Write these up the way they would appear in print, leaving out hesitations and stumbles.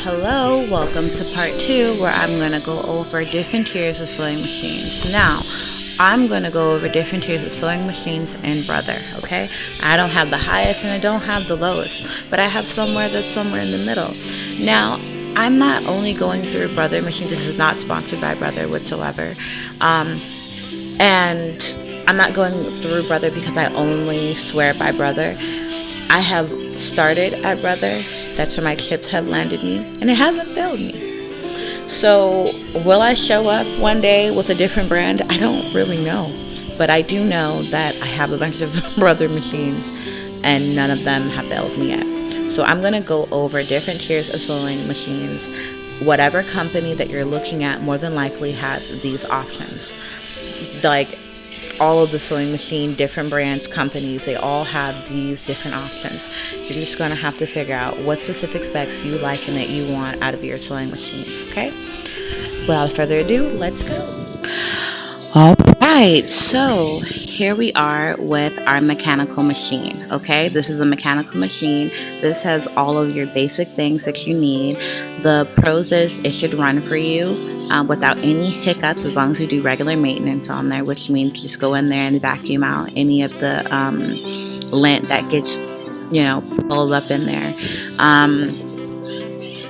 Hello, welcome to part 2 where I'm going to go over different tiers of sewing machines. Now, I'm going to go over different tiers of sewing machines in Brother, okay? I don't have the highest and I don't have the lowest, but I have somewhere that's somewhere in the middle. Now, I'm not only going through Brother machine. This is not sponsored by Brother whatsoever. And I'm not going through Brother because I only swear by Brother. I have started at Brother. That's where my chips have landed me, and it hasn't failed me. So will I show up one day with a different brand? I don't really know, but I do know that I have a bunch of Brother machines and none of them have failed me yet. So I'm going to go over different tiers of sewing machines. Whatever company that you're looking at more than likely has these options. Like all of the sewing machine, different brands, companies, they all have these different options. You're just going to have to figure out what specific specs you like and that you want out of your sewing machine, okay? Without further ado, let's go. All right, so here we are with our mechanical machine, okay? This is a mechanical machine. This has all of your basic things that you need. The pros is it should run for you without any hiccups as long as you do regular maintenance on there, which means just go in there and vacuum out any of the lint that gets, pulled up in there.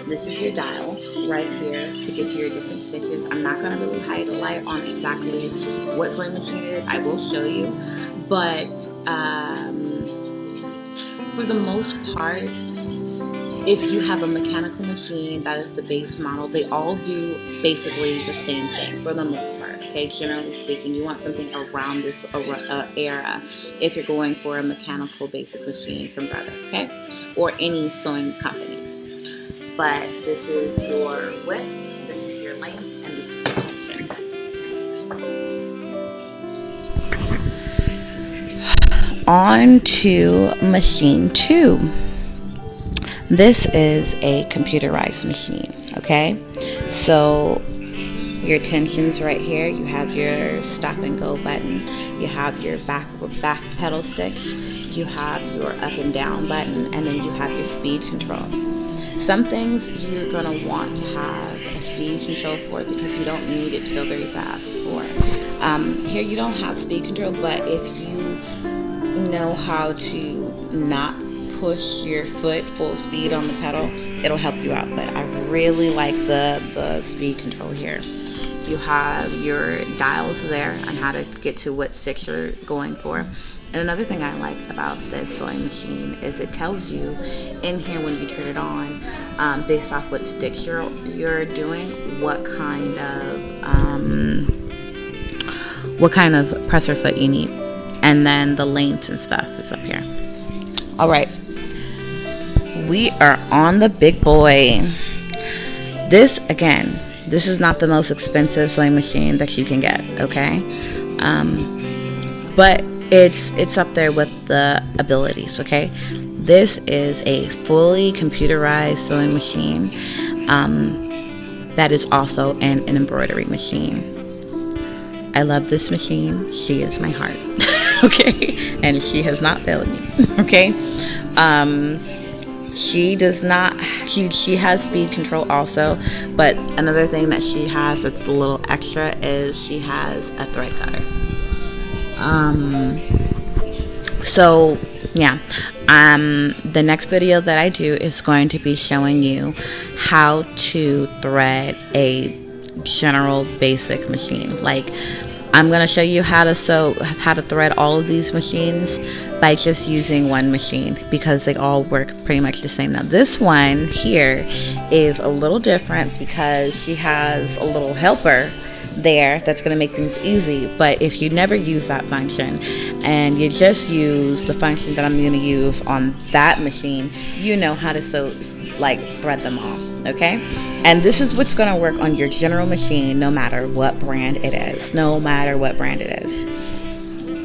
This is your dial right here to get to your different stitches. I'm not going to really hide a light on exactly what sewing machine it is. I will show you, but for the most part, if you have a mechanical machine that is the base model, they all do basically the same thing for the most part. Okay, generally speaking, you want something around this era if you're going for a mechanical basic machine from Brother, okay, or any sewing company. But this is your width, this is your length, and this is your tension. On to machine 2. This is a computerized machine, okay? So your tension's right here. You have your stop and go button. You have your back pedal stick. You have your up and down button, and then you have your speed control. Some things you're going to want to have a speed control for because you don't need it to go very fast for. Here you don't have speed control, but if you know how to not push your foot full speed on the pedal, it'll help you out. But I really like the speed control here. You have your dials there on how to get to what stitch you're going for. And another thing I like about this sewing machine is it tells you in here when you turn it on, based off what stitch you're doing, what kind of presser foot you need, and then the lengths and stuff is up here. All right, we are on the big boy. This is not the most expensive sewing machine that you can get, okay? But it's up there with the abilities, okay? This is a fully computerized sewing machine that is also an embroidery machine. I love this machine. She is my heart, okay? And she has not failed me, okay? She does not, she has speed control also, but another thing that she has that's a little extra is she has a thread cutter. So yeah, the next video that I do is going to be showing you how to thread a general basic machine. Like, I'm going to show you how to thread all of these machines by just using one machine because they all work pretty much the same. Now this one here is a little different because she has a little helper there that's going to make things easy. But if you never use that function and you just use the function that I'm going to use on that machine, you know how to thread them all, okay? And this is what's going to work on your general machine no matter what brand it is.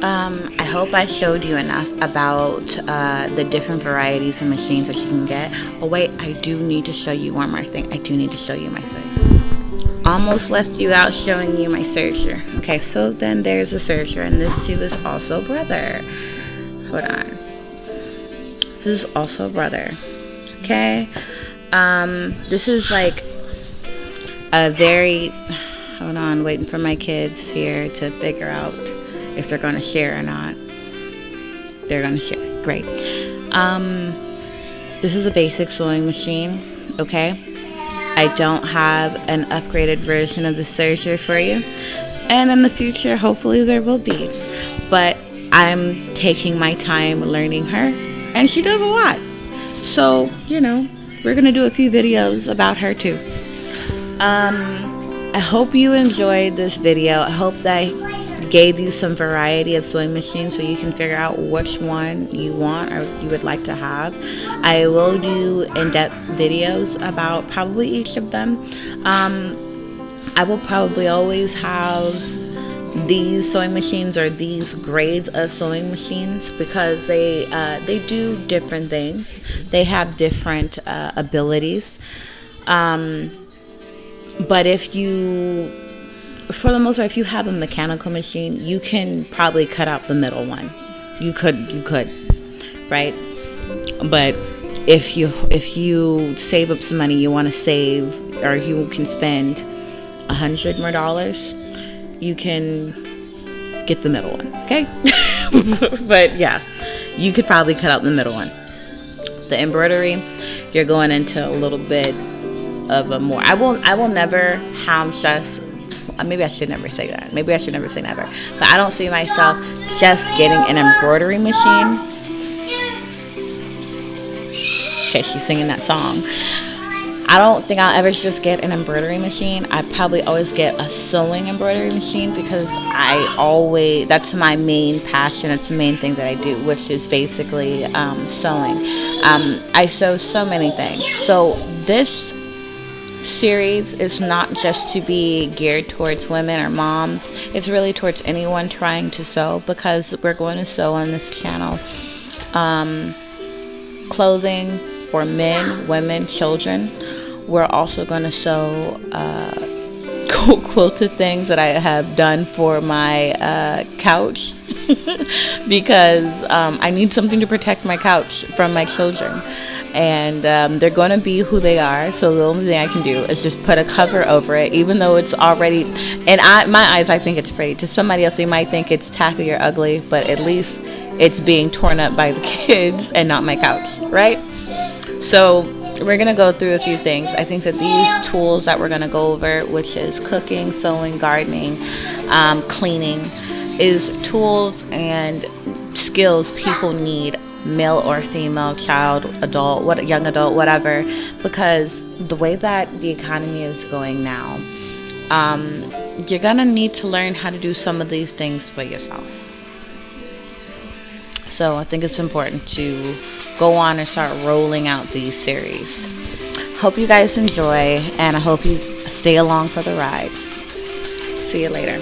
I hope I showed you enough about the different varieties of machines that you can get. Oh wait, I do need to show you one more thing. I do need to show you my serger. Almost left you out showing you my serger. Okay, so then there's a serger, and this too is also Brother. Hold on. This is also Brother. Okay. This is like a very, hold on, waiting for my kids here to figure out if they're going to share or not. They're going to share. Great. This is a basic sewing machine, okay? I don't have an upgraded version of the serger for you. And in the future, hopefully there will be. But I'm taking my time learning her. And she does a lot. So, you know, we're going to do a few videos about her too. I hope you enjoyed this video. I hope that I gave you some variety of sewing machines so you can figure out which one you want or you would like to have. I will do in-depth videos about probably each of them. I will probably always have these sewing machines or these grades of sewing machines because they do different things. They have different abilities. But if you, for the most part, if you have a mechanical machine, you can probably cut out the middle one. You could, right? But if you save up some money, you want to save, or you can spend $100 more, you can get the middle one, okay? But yeah, you could probably cut out the middle one. The embroidery, you're going into a little bit of a more, I will never have just, maybe I should never say that. Maybe I should never say never. But I don't see myself just getting an embroidery machine. Okay, she's singing that song. I don't think I'll ever just get an embroidery machine. I probably always get a sewing embroidery machine because that's my main passion. It's the main thing that I do, which is basically sewing. I sew so many things. So this series is not just to be geared towards women or moms. It's really towards anyone trying to sew, because we're going to sew on this channel clothing for men, women, children. We're also going to sew quilted things that I have done for my couch because I need something to protect my couch from my children. And they're going to be who they are. So the only thing I can do is just put a cover over it, even though it's already, in my eyes, I think it's pretty. To somebody else, they might think it's tacky or ugly, but at least it's being torn up by the kids and not my couch, right? So we're going to go through a few things. I think that these tools that we're going to go over, which is cooking, sewing, gardening, cleaning, is tools and skills people need, male or female, child, adult, young adult, whatever, because the way that the economy is going now, you're gonna need to learn how to do some of these things for yourself. So I think it's important to go on and start rolling out these series. Hope you guys enjoy, and I hope you stay along for the ride. See you later.